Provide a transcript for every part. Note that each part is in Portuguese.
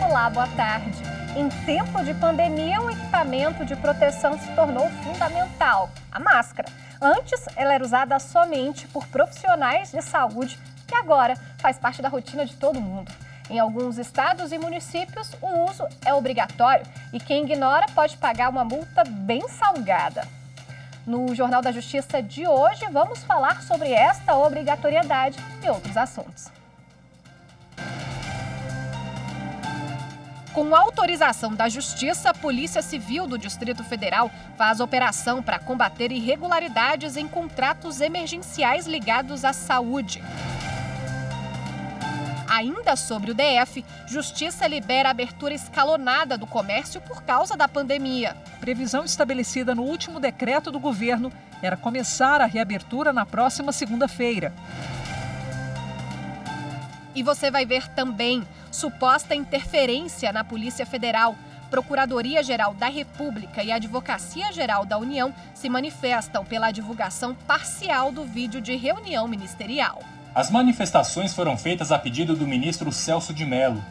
Olá, boa tarde. Em tempo de pandemia, um equipamento de proteção se tornou fundamental, a máscara. Antes, ela era usada somente por profissionais de saúde e agora faz parte da rotina de todo mundo. Em alguns estados e municípios, o uso é obrigatório e quem ignora pode pagar uma multa bem salgada. No Jornal da Justiça de hoje, vamos falar sobre esta obrigatoriedade e outros assuntos. Com autorização da Justiça, a Polícia Civil do Distrito Federal faz operação para combater irregularidades em contratos emergenciais ligados à saúde. Ainda sobre o DF, Justiça libera a abertura escalonada do comércio por causa da pandemia. Previsão estabelecida no último decreto do governo era começar a reabertura na próxima segunda-feira. E você vai ver também suposta interferência na Polícia Federal. Procuradoria-Geral da República e Advocacia-Geral da União se manifestam pela divulgação parcial do vídeo de reunião ministerial. As manifestações foram feitas a pedido do ministro Celso de Mello.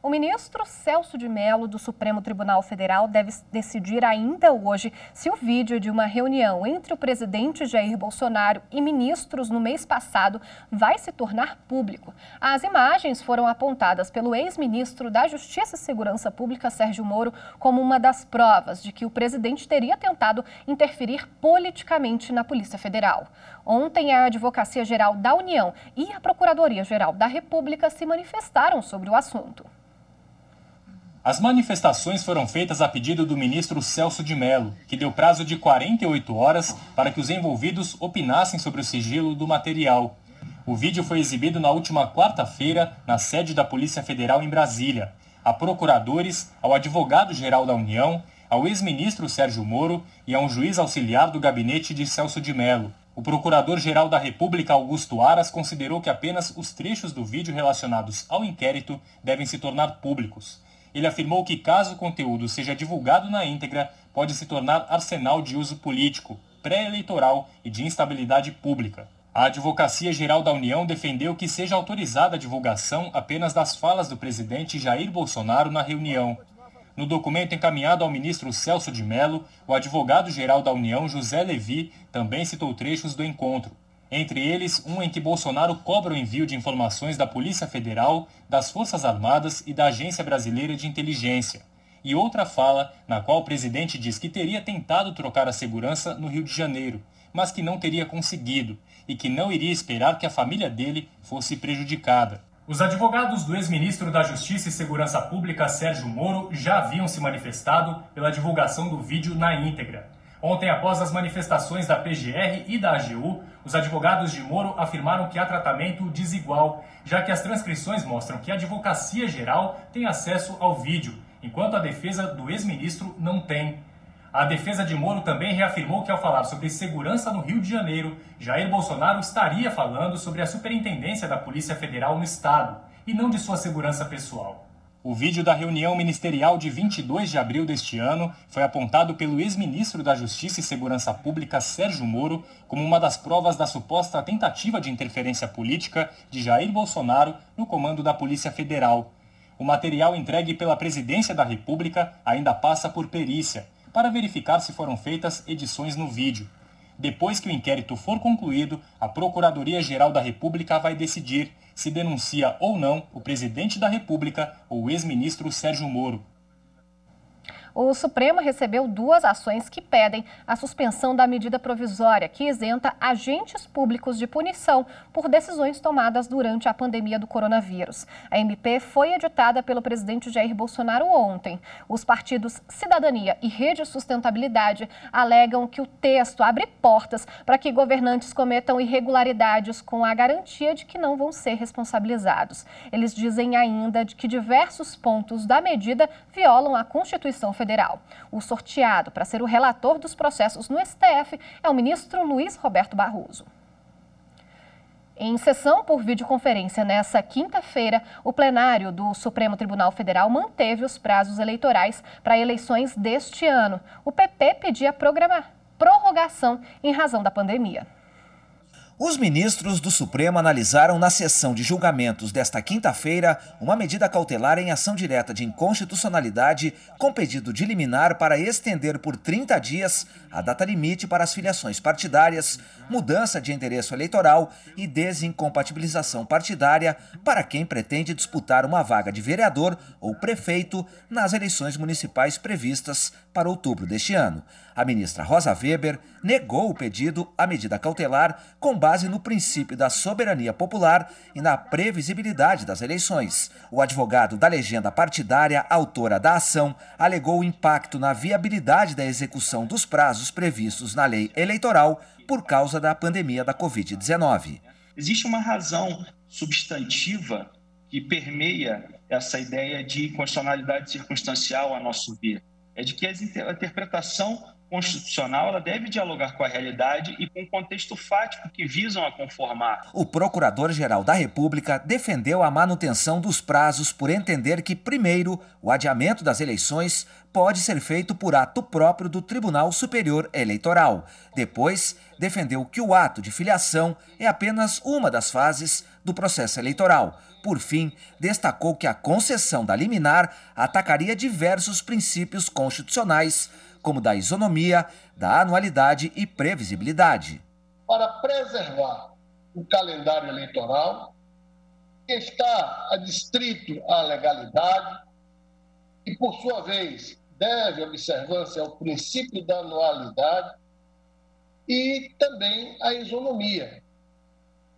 O ministro Celso de Mello, do Supremo Tribunal Federal, deve decidir ainda hoje se o vídeo de uma reunião entre o presidente Jair Bolsonaro e ministros no mês passado vai se tornar público. As imagens foram apontadas pelo ex-ministro da Justiça e Segurança Pública, Sérgio Moro, como uma das provas de que o presidente teria tentado interferir politicamente na Polícia Federal. Ontem, a Advocacia-Geral da União e a Procuradoria-Geral da República se manifestaram sobre o assunto. As manifestações foram feitas a pedido do ministro Celso de Mello, que deu prazo de 48 horas para que os envolvidos opinassem sobre o sigilo do material. O vídeo foi exibido na última quarta-feira na sede da Polícia Federal em Brasília, a procuradores, ao advogado-geral da União, ao ex-ministro Sérgio Moro e a um juiz auxiliar do gabinete de Celso de Mello. O procurador-geral da República, Augusto Aras, considerou que apenas os trechos do vídeo relacionados ao inquérito devem se tornar públicos. Ele afirmou que, caso o conteúdo seja divulgado na íntegra, pode se tornar arsenal de uso político, pré-eleitoral e de instabilidade pública. A Advocacia-Geral da União defendeu que seja autorizada a divulgação apenas das falas do presidente Jair Bolsonaro na reunião. No documento encaminhado ao ministro Celso de Mello, o advogado-geral da União, José Levi, também citou trechos do encontro. Entre eles, um em que Bolsonaro cobra o envio de informações da Polícia Federal, das Forças Armadas e da Agência Brasileira de Inteligência. E outra fala, na qual o presidente diz que teria tentado trocar a segurança no Rio de Janeiro, mas que não teria conseguido, e que não iria esperar que a família dele fosse prejudicada. Os advogados do ex-ministro da Justiça e Segurança Pública, Sérgio Moro, já haviam se manifestado pela divulgação do vídeo na íntegra. Ontem, após as manifestações da PGR e da AGU, os advogados de Moro afirmaram que há tratamento desigual, já que as transcrições mostram que a Advocacia-Geral tem acesso ao vídeo, enquanto a defesa do ex-ministro não tem. A defesa de Moro também reafirmou que, ao falar sobre segurança no Rio de Janeiro, Jair Bolsonaro estaria falando sobre a superintendência da Polícia Federal no estado, e não de sua segurança pessoal. O vídeo da reunião ministerial de 22 de abril deste ano foi apontado pelo ex-ministro da Justiça e Segurança Pública, Sérgio Moro, como uma das provas da suposta tentativa de interferência política de Jair Bolsonaro no comando da Polícia Federal. O material entregue pela Presidência da República ainda passa por perícia, para verificar se foram feitas edições no vídeo. Depois que o inquérito for concluído, a Procuradoria-Geral da República vai decidir se denuncia ou não o presidente da República ou o ex-ministro Sérgio Moro. O Supremo recebeu duas ações que pedem a suspensão da medida provisória que isenta agentes públicos de punição por decisões tomadas durante a pandemia do coronavírus. A MP foi editada pelo presidente Jair Bolsonaro ontem. Os partidos Cidadania e Rede Sustentabilidade alegam que o texto abre portas para que governantes cometam irregularidades com a garantia de que não vão ser responsabilizados. Eles dizem ainda que diversos pontos da medida violam a Constituição Federal. O sorteado para ser o relator dos processos no STF é o ministro Luiz Roberto Barroso. Em sessão por videoconferência nesta quinta-feira, o plenário do Supremo Tribunal Federal manteve os prazos eleitorais para eleições deste ano. O PP pedia prorrogação em razão da pandemia. Os ministros do Supremo analisaram na sessão de julgamentos desta quinta-feira uma medida cautelar em ação direta de inconstitucionalidade com pedido de liminar para estender por 30 dias a data limite para as filiações partidárias, mudança de endereço eleitoral e desincompatibilização partidária para quem pretende disputar uma vaga de vereador ou prefeito nas eleições municipais previstas para outubro deste ano. A ministra Rosa Weber negou o pedido à medida cautelar com base no princípio da soberania popular e na previsibilidade das eleições. O advogado da legenda partidária, autora da ação, alegou o impacto na viabilidade da execução dos prazos previstos na lei eleitoral por causa da pandemia da Covid-19. Existe uma razão substantiva que permeia essa ideia de inconstitucionalidade circunstancial, a nosso ver. É de que a interpretação constitucional ela deve dialogar com a realidade e com o contexto fático que visam a conformar. O Procurador-Geral da República defendeu a manutenção dos prazos por entender que, primeiro, o adiamento das eleições pode ser feito por ato próprio do Tribunal Superior Eleitoral. Depois, defendeu que o ato de filiação é apenas uma das fases do processo eleitoral. Por fim, destacou que a concessão da liminar atacaria diversos princípios constitucionais, como da isonomia, da anualidade e previsibilidade. Para preservar o calendário eleitoral, que está adstrito à legalidade e, por sua vez, deve observância ao princípio da anualidade e também à isonomia.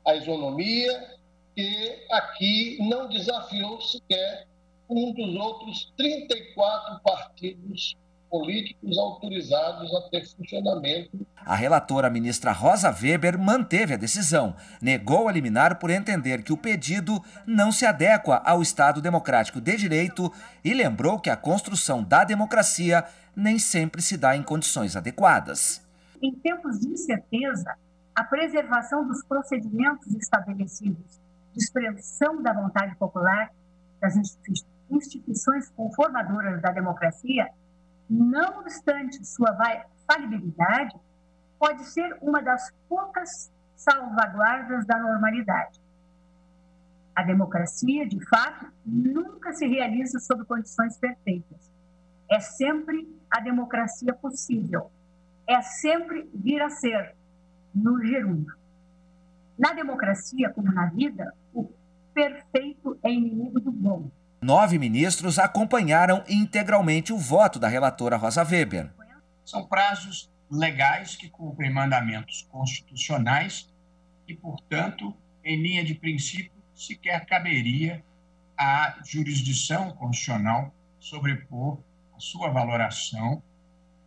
A isonomia que aqui não desafiou sequer um dos outros 34 partidos políticos autorizados a ter funcionamento. A relatora, ministra Rosa Weber, manteve a decisão. Negou a liminar por entender que o pedido não se adequa ao Estado democrático de direito e lembrou que a construção da democracia nem sempre se dá em condições adequadas. Em tempos de incerteza, a preservação dos procedimentos estabelecidos de expressão da vontade popular das instituições conformadoras da democracia, não obstante sua falibilidade, pode ser uma das poucas salvaguardas da normalidade. A democracia, de fato, nunca se realiza sob condições perfeitas. É sempre a democracia possível. É sempre vir a ser, no gerúndio. Na democracia, como na vida, o perfeito é inimigo do bom. 9 ministros acompanharam integralmente o voto da relatora Rosa Weber. São prazos legais que cumprem mandamentos constitucionais e, portanto, em linha de princípio, sequer caberia à jurisdição constitucional sobrepor a sua valoração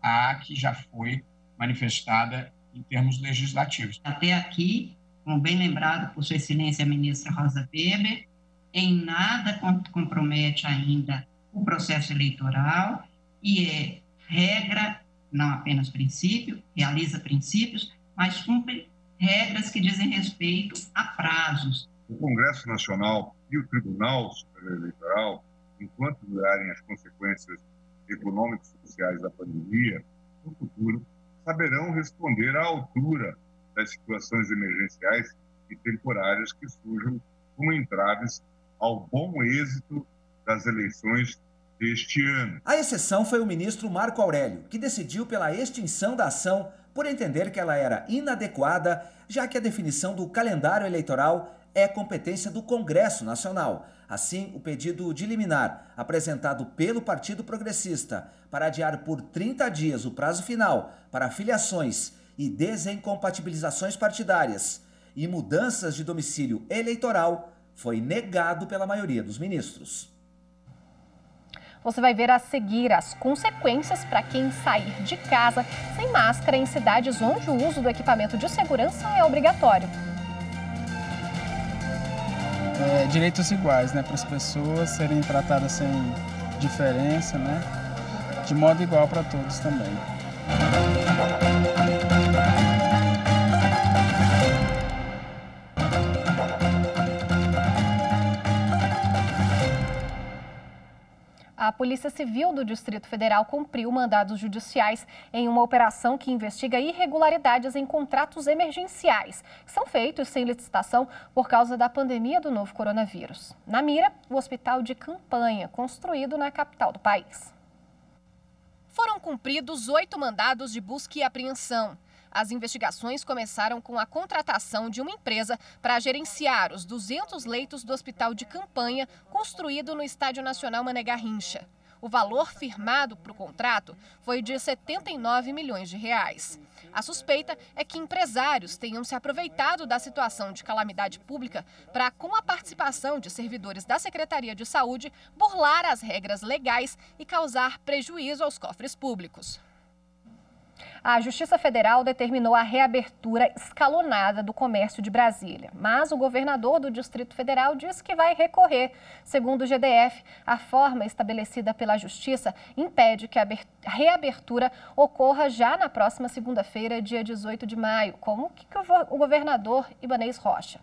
à que já foi manifestada em termos legislativos. Até aqui, como bem lembrado por Sua Excelência a ministra Rosa Weber, em nada compromete ainda o processo eleitoral e é regra, não apenas princípio, realiza princípios, mas cumpre regras que dizem respeito a prazos. O Congresso Nacional e o Tribunal Superior Eleitoral, enquanto durarem as consequências econômicas e sociais da pandemia, no futuro saberão responder à altura das situações emergenciais e temporárias que surjam como entraves ao bom êxito das eleições deste ano. A exceção foi o ministro Marco Aurélio, que decidiu pela extinção da ação por entender que ela era inadequada, já que a definição do calendário eleitoral é competência do Congresso Nacional. Assim, o pedido de liminar, apresentado pelo Partido Progressista para adiar por 30 dias o prazo final para filiações e desincompatibilizações partidárias e mudanças de domicílio eleitoral, foi negado pela maioria dos ministros. Você vai ver a seguir as consequências para quem sair de casa sem máscara em cidades onde o uso do equipamento de segurança é obrigatório. Direitos iguais, né, para as pessoas serem tratadas sem diferença, né, de modo igual para todos também. A Polícia Civil do Distrito Federal cumpriu mandados judiciais em uma operação que investiga irregularidades em contratos emergenciais, que são feitos sem licitação por causa da pandemia do novo coronavírus. Na mira, o hospital de campanha, construído na capital do país. Foram cumpridos 8 mandados de busca e apreensão. As investigações começaram com a contratação de uma empresa para gerenciar os 200 leitos do hospital de campanha construído no Estádio Nacional Mané Garrincha. O valor firmado para o contrato foi de 79 milhões de reais. A suspeita é que empresários tenham se aproveitado da situação de calamidade pública para, com a participação de servidores da Secretaria de Saúde, burlar as regras legais e causar prejuízo aos cofres públicos. A Justiça Federal determinou a reabertura escalonada do comércio de Brasília, mas o governador do Distrito Federal disse que vai recorrer. Segundo o GDF, a forma estabelecida pela Justiça impede que a reabertura ocorra já na próxima segunda-feira, dia 18 de maio, como que o governador Ibanez Rocha.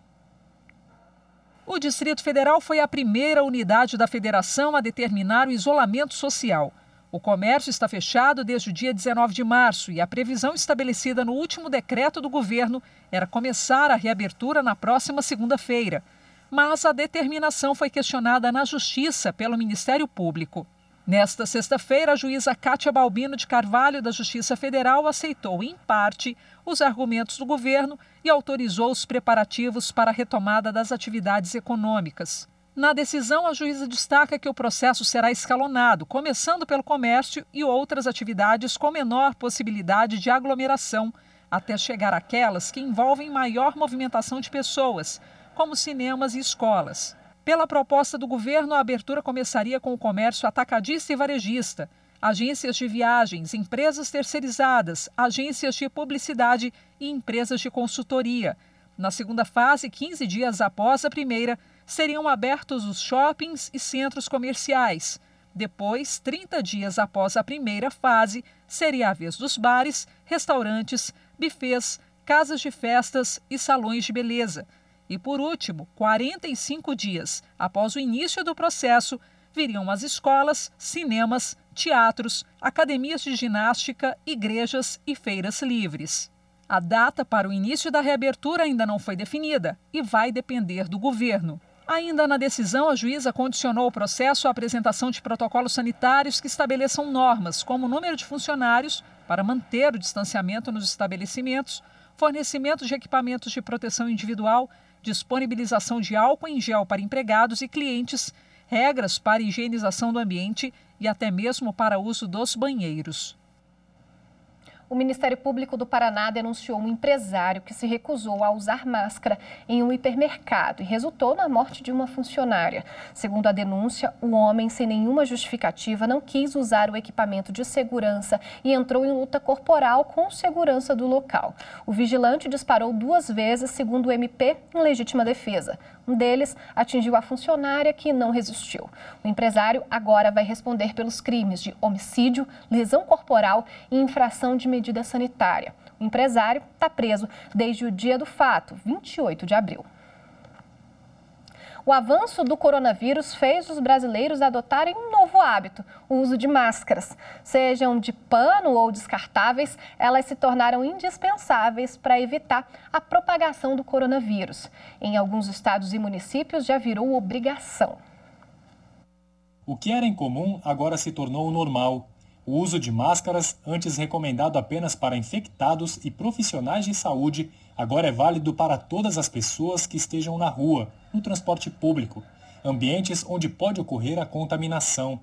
O Distrito Federal foi a primeira unidade da federação a determinar o isolamento social. O comércio está fechado desde o dia 19 de março e a previsão estabelecida no último decreto do governo era começar a reabertura na próxima segunda-feira. Mas a determinação foi questionada na Justiça pelo Ministério Público. Nesta sexta-feira, a juíza Kátia Balbino de Carvalho, da Justiça Federal, aceitou, em parte, os argumentos do governo e autorizou os preparativos para a retomada das atividades econômicas. Na decisão, a juíza destaca que o processo será escalonado, começando pelo comércio e outras atividades com menor possibilidade de aglomeração, até chegar àquelas que envolvem maior movimentação de pessoas, como cinemas e escolas. Pela proposta do governo, a abertura começaria com o comércio atacadista e varejista, agências de viagens, empresas terceirizadas, agências de publicidade e empresas de consultoria. Na segunda fase, 15 dias após a primeira, seriam abertos os shoppings e centros comerciais. Depois, 30 dias após a primeira fase, seria a vez dos bares, restaurantes, bufês, casas de festas e salões de beleza. E, por último, 45 dias após o início do processo, viriam as escolas, cinemas, teatros, academias de ginástica, igrejas e feiras livres. A data para o início da reabertura ainda não foi definida e vai depender do governo. Ainda na decisão, a juíza condicionou o processo à apresentação de protocolos sanitários que estabeleçam normas, como o número de funcionários para manter o distanciamento nos estabelecimentos, fornecimento de equipamentos de proteção individual, disponibilização de álcool em gel para empregados e clientes, regras para higienização do ambiente e até mesmo para uso dos banheiros. O Ministério Público do Paraná denunciou um empresário que se recusou a usar máscara em um hipermercado e resultou na morte de uma funcionária. Segundo a denúncia, o homem, sem nenhuma justificativa, não quis usar o equipamento de segurança e entrou em luta corporal com segurança do local. O vigilante disparou 2 vezes, segundo o MP, em legítima defesa. Um deles atingiu a funcionária, que não resistiu. O empresário agora vai responder pelos crimes de homicídio, lesão corporal e infração de medida sanitária. O empresário está preso desde o dia do fato, 28 de abril. O avanço do coronavírus fez os brasileiros adotarem um novo hábito, o uso de máscaras. Sejam de pano ou descartáveis, elas se tornaram indispensáveis para evitar a propagação do coronavírus. Em alguns estados e municípios já virou obrigação. O que era incomum agora se tornou o normal. O uso de máscaras, antes recomendado apenas para infectados e profissionais de saúde, agora é válido para todas as pessoas que estejam na rua, no transporte público, ambientes onde pode ocorrer a contaminação.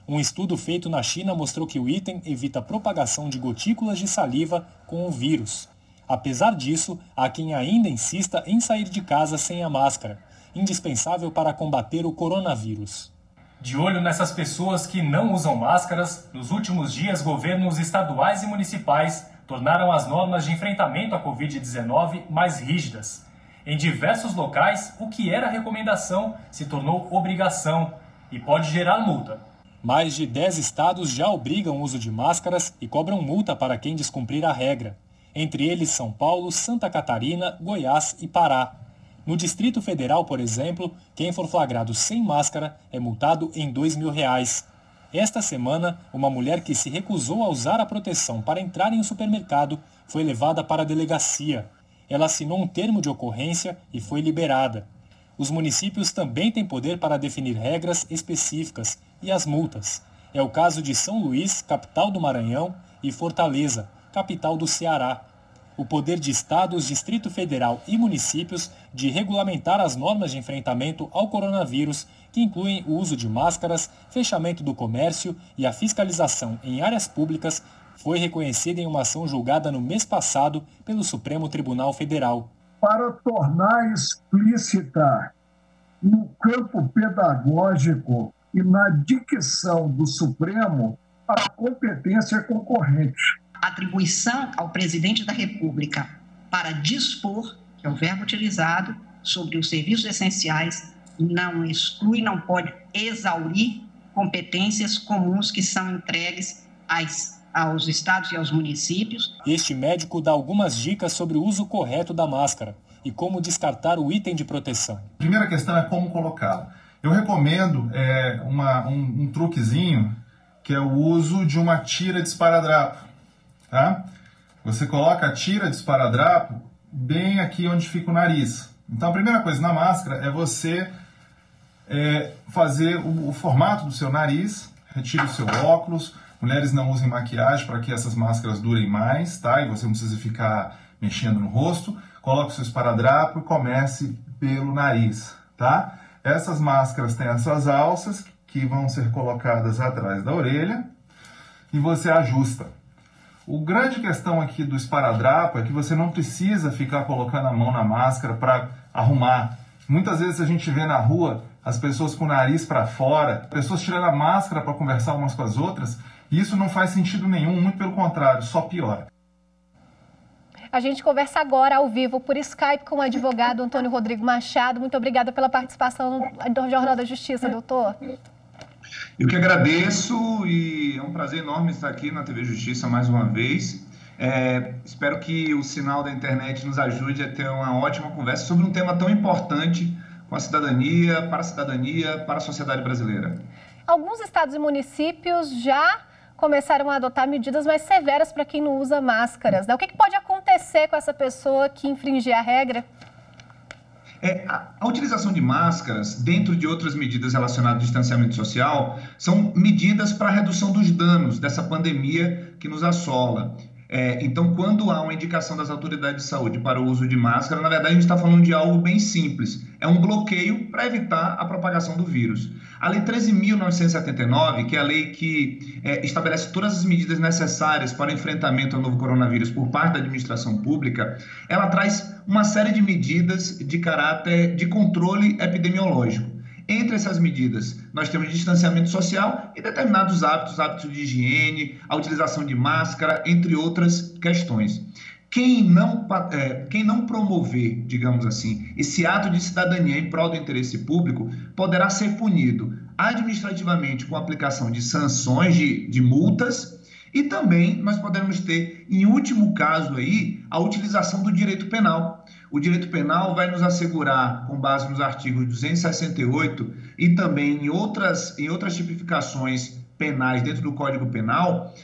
Um estudo feito na China mostrou que o item evita a propagação de gotículas de saliva com o vírus. Apesar disso, há quem ainda insista em sair de casa sem a máscara, indispensável para combater o coronavírus. De olho nessas pessoas que não usam máscaras, nos últimos dias, governos estaduais e municipais tornaram as normas de enfrentamento à Covid-19 mais rígidas. Em diversos locais, o que era recomendação se tornou obrigação e pode gerar multa. Mais de 10 estados já obrigam o uso de máscaras e cobram multa para quem descumprir a regra. Entre eles São Paulo, Santa Catarina, Goiás e Pará. No Distrito Federal, por exemplo, quem for flagrado sem máscara é multado em R$ 2.000. Esta semana, uma mulher que se recusou a usar a proteção para entrar em um supermercado foi levada para a delegacia. Ela assinou um termo de ocorrência e foi liberada. Os municípios também têm poder para definir regras específicas e as multas. É o caso de São Luís, capital do Maranhão, e Fortaleza, capital do Ceará. O poder de estados, Distrito Federal e municípios de regulamentar as normas de enfrentamento ao coronavírus, que incluem o uso de máscaras, fechamento do comércio e a fiscalização em áreas públicas, foi reconhecida em uma ação julgada no mês passado pelo Supremo Tribunal Federal. Para tornar explícita no campo pedagógico e na dicção do Supremo a competência concorrente. Atribuição ao presidente da República para dispor, que é o verbo utilizado, sobre os serviços essenciais, não exclui, não pode exaurir competências comuns que são entregues aos estados e aos municípios. Este médico dá algumas dicas sobre o uso correto da máscara e como descartar o item de proteção. A primeira questão é como colocá-la. Eu recomendo um truquezinho, que é o uso de uma tira de esparadrapo. Tá? Você coloca a tira de esparadrapo bem aqui onde fica o nariz. Então a primeira coisa na máscara é você fazer o formato do seu nariz, retire o seu óculos. Mulheres não usem maquiagem para que essas máscaras durem mais, tá? E você não precisa ficar mexendo no rosto. Coloque o seu esparadrapo e comece pelo nariz, tá? Essas máscaras têm essas alças que vão ser colocadas atrás da orelha e você ajusta. O grande questão aqui do esparadrapo é que você não precisa ficar colocando a mão na máscara para arrumar. Muitas vezes a gente vê na rua as pessoas com o nariz para fora, pessoas tirando a máscara para conversar umas com as outras, e isso não faz sentido nenhum, muito pelo contrário, só piora. A gente conversa agora ao vivo por Skype com o advogado Antônio Rodrigo Machado. Muito obrigada pela participação no Jornal da Justiça, doutor. Eu que agradeço e é um prazer enorme estar aqui na TV Justiça mais uma vez. Espero que o sinal da internet nos ajude a ter uma ótima conversa sobre um tema tão importante com a cidadania, para a sociedade brasileira. Alguns estados e municípios já começaram a adotar medidas mais severas para quem não usa máscaras, né? O que pode acontecer com essa pessoa que infringir a regra? A utilização de máscaras, dentro de outras medidas relacionadas ao distanciamento social, são medidas para a redução dos danos dessa pandemia que nos assola. Então, quando há uma indicação das autoridades de saúde para o uso de máscara, na verdade a gente está falando de algo bem simples. É um bloqueio para evitar a propagação do vírus. A Lei 13.979, que é a lei que estabelece todas as medidas necessárias para o enfrentamento ao novo coronavírus por parte da administração pública, ela traz uma série de medidas de caráter de controle epidemiológico. Entre essas medidas, nós temos distanciamento social e determinados hábitos de higiene, a utilização de máscara, entre outras questões. Quem não promover, digamos assim, esse ato de cidadania em prol do interesse público, poderá ser punido administrativamente com a aplicação de sanções, de multas, e também nós poderemos ter, em último caso aí, a utilização do direito penal. O direito penal vai nos assegurar, com base nos artigos 268 e também em outras tipificações penais dentro do Código Penal,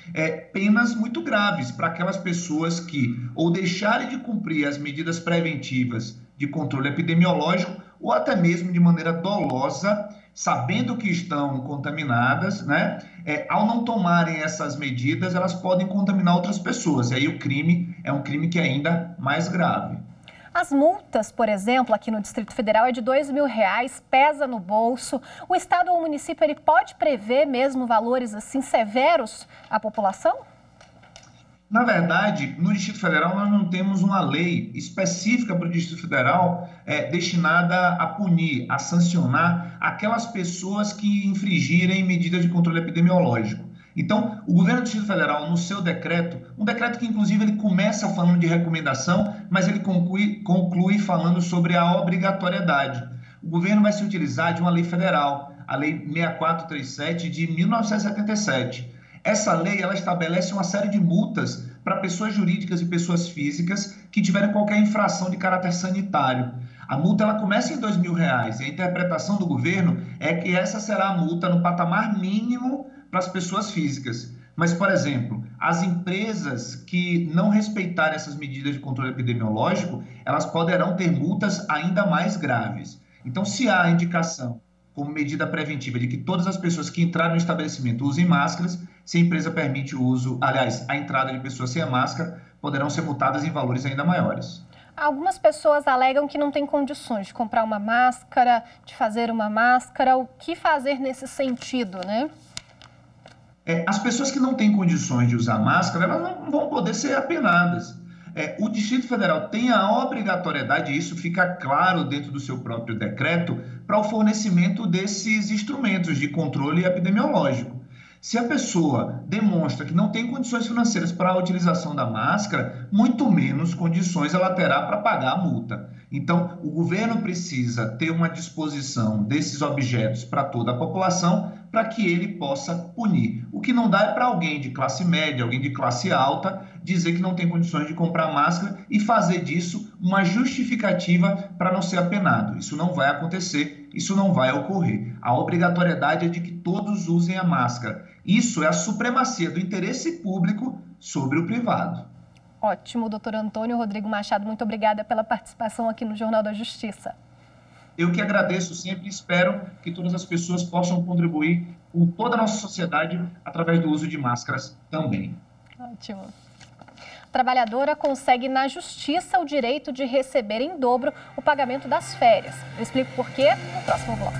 penas muito graves para aquelas pessoas que ou deixarem de cumprir as medidas preventivas de controle epidemiológico ou até mesmo de maneira dolosa, sabendo que estão contaminadas, né? Ao não tomarem essas medidas, elas podem contaminar outras pessoas. E aí o crime é um crime que é ainda mais grave. As multas, por exemplo, aqui no Distrito Federal é de R$2.000, pesa no bolso. O Estado ou o município ele pode prever mesmo valores assim severos à população? Na verdade, no Distrito Federal nós não temos uma lei específica para o Distrito Federal destinada a punir, a sancionar aquelas pessoas que infringirem medidas de controle epidemiológico. Então, o governo do Distrito Federal, no seu decreto, um decreto que inclusive ele começa falando de recomendação, mas ele conclui falando sobre a obrigatoriedade. O governo vai se utilizar de uma lei federal, a Lei 6437 de 1977. Essa lei ela estabelece uma série de multas para pessoas jurídicas e pessoas físicas que tiverem qualquer infração de caráter sanitário. A multa ela começa em R$2.000 e a interpretação do governo é que essa será a multa no patamar mínimo para as pessoas físicas. Mas, por exemplo, as empresas que não respeitarem essas medidas de controle epidemiológico, elas poderão ter multas ainda mais graves. Então, se há indicação como medida preventiva de que todas as pessoas que entrarem no estabelecimento usem máscaras, se a empresa permite o uso, aliás, a entrada de pessoas sem a máscara, poderão ser multadas em valores ainda maiores. Algumas pessoas alegam que não têm condições de comprar uma máscara, de fazer uma máscara. O que fazer nesse sentido, né? As pessoas que não têm condições de usar máscara, elas não vão poder ser apenadas. O Distrito Federal tem a obrigatoriedade, e isso fica claro dentro do seu próprio decreto, para o fornecimento desses instrumentos de controle epidemiológico. Se a pessoa demonstra que não tem condições financeiras para a utilização da máscara, muito menos condições ela terá para pagar a multa. Então, o governo precisa ter uma disposição desses objetos para toda a população para que ele possa punir. O que não dá é para alguém de classe média, alguém de classe alta, dizer que não tem condições de comprar máscara e fazer disso uma justificativa para não ser apenado. Isso não vai acontecer, isso não vai ocorrer. A obrigatoriedade é de que todos usem a máscara. Isso é a supremacia do interesse público sobre o privado. Ótimo, doutor Antônio Rodrigo Machado, muito obrigada pela participação aqui no Jornal da Justiça. Eu que agradeço sempre e espero que todas as pessoas possam contribuir com toda a nossa sociedade através do uso de máscaras também. Ótimo. A trabalhadora consegue na justiça o direito de receber em dobro o pagamento das férias. Eu explico por quê no próximo bloco.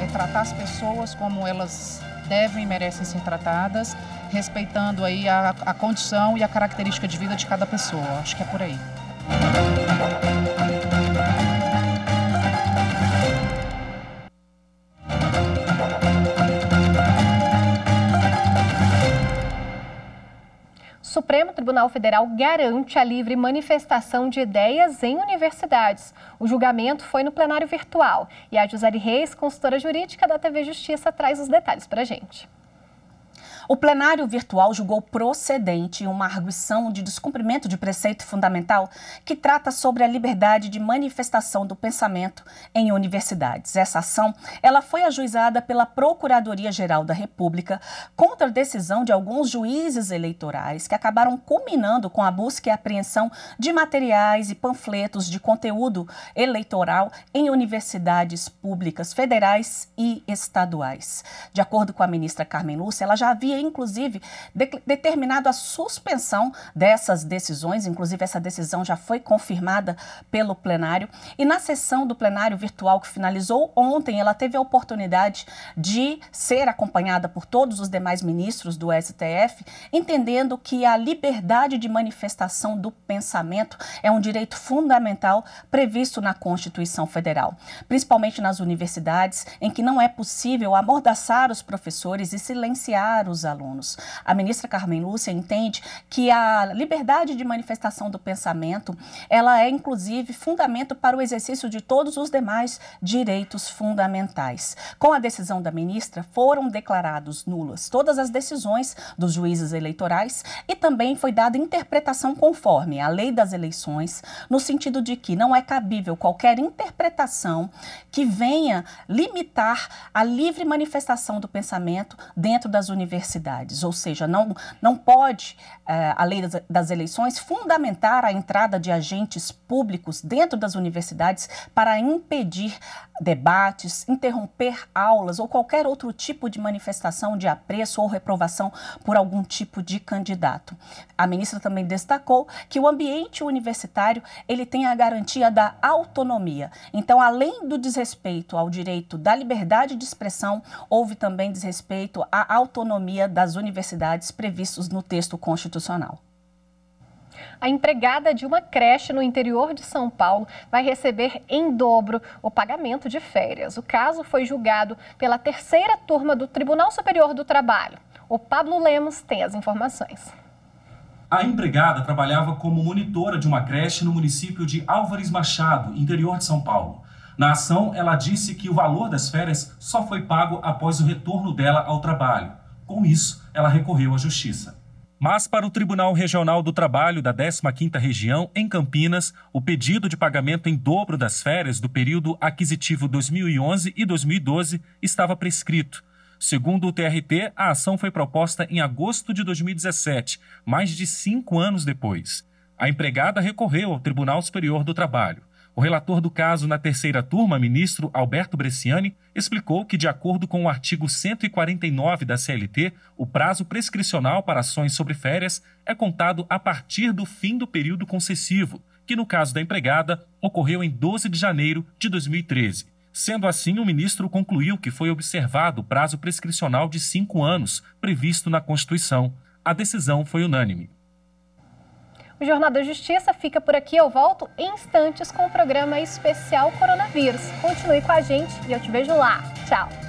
É tratar as pessoas como elas devem e merecem ser tratadas, respeitando aí a condição e a característica de vida de cada pessoa. Acho que é por aí. O Supremo Tribunal Federal garante a livre manifestação de ideias em universidades. O julgamento foi no plenário virtual. E a Gisele Reis, consultora jurídica da TV Justiça, traz os detalhes para a gente. O plenário virtual julgou procedente uma arguição de descumprimento de preceito fundamental que trata sobre a liberdade de manifestação do pensamento em universidades. Essa ação ela foi ajuizada pela Procuradoria-Geral da República contra a decisão de alguns juízes eleitorais que acabaram culminando com a busca e apreensão de materiais e panfletos de conteúdo eleitoral em universidades públicas federais e estaduais. De acordo com a ministra Carmen Lúcia, ela já havia inclusive determinado a suspensão dessas decisões, inclusive essa decisão já foi confirmada pelo plenário, e na sessão do plenário virtual que finalizou ontem, ela teve a oportunidade de ser acompanhada por todos os demais ministros do STF, entendendo que a liberdade de manifestação do pensamento é um direito fundamental previsto na Constituição Federal, principalmente nas universidades, em que não é possível amordaçar os professores e silenciar os alunos. A ministra Carmen Lúcia entende que a liberdade de manifestação do pensamento, ela é inclusive fundamento para o exercício de todos os demais direitos fundamentais. Com a decisão da ministra, foram declarados nulas todas as decisões dos juízes eleitorais e também foi dada interpretação conforme a lei das eleições, no sentido de que não é cabível qualquer interpretação que venha limitar a livre manifestação do pensamento dentro das universidades. Ou seja, não pode a lei das eleições fundamentar a entrada de agentes públicos dentro das universidades para impedir debates, interromper aulas ou qualquer outro tipo de manifestação de apreço ou reprovação por algum tipo de candidato. A ministra também destacou que o ambiente universitário ele tem a garantia da autonomia. Então, além do desrespeito ao direito da liberdade de expressão, houve também desrespeito à autonomia das universidades previstos no texto constitucional. A empregada de uma creche no interior de São Paulo vai receber em dobro o pagamento de férias. O caso foi julgado pela terceira turma do Tribunal Superior do Trabalho. O Pablo Lemos tem as informações. A empregada trabalhava como monitora de uma creche no município de Álvares Machado, interior de São Paulo. Na ação, ela disse que o valor das férias só foi pago após o retorno dela ao trabalho. Com isso, ela recorreu à justiça. Mas para o Tribunal Regional do Trabalho da 15ª Região, em Campinas, o pedido de pagamento em dobro das férias do período aquisitivo 2011 e 2012 estava prescrito. Segundo o TRT, a ação foi proposta em agosto de 2017, mais de 5 anos depois. A empregada recorreu ao Tribunal Superior do Trabalho. O relator do caso na terceira turma, ministro Alberto Bresciani, explicou que, de acordo com o artigo 149 da CLT, o prazo prescricional para ações sobre férias é contado a partir do fim do período concessivo, que no caso da empregada ocorreu em 12 de janeiro de 2013. Sendo assim, o ministro concluiu que foi observado o prazo prescricional de 5 anos, previsto na Constituição. A decisão foi unânime. O Jornal da Justiça fica por aqui. Eu volto em instantes com o programa especial Coronavírus. Continue com a gente e eu te vejo lá. Tchau!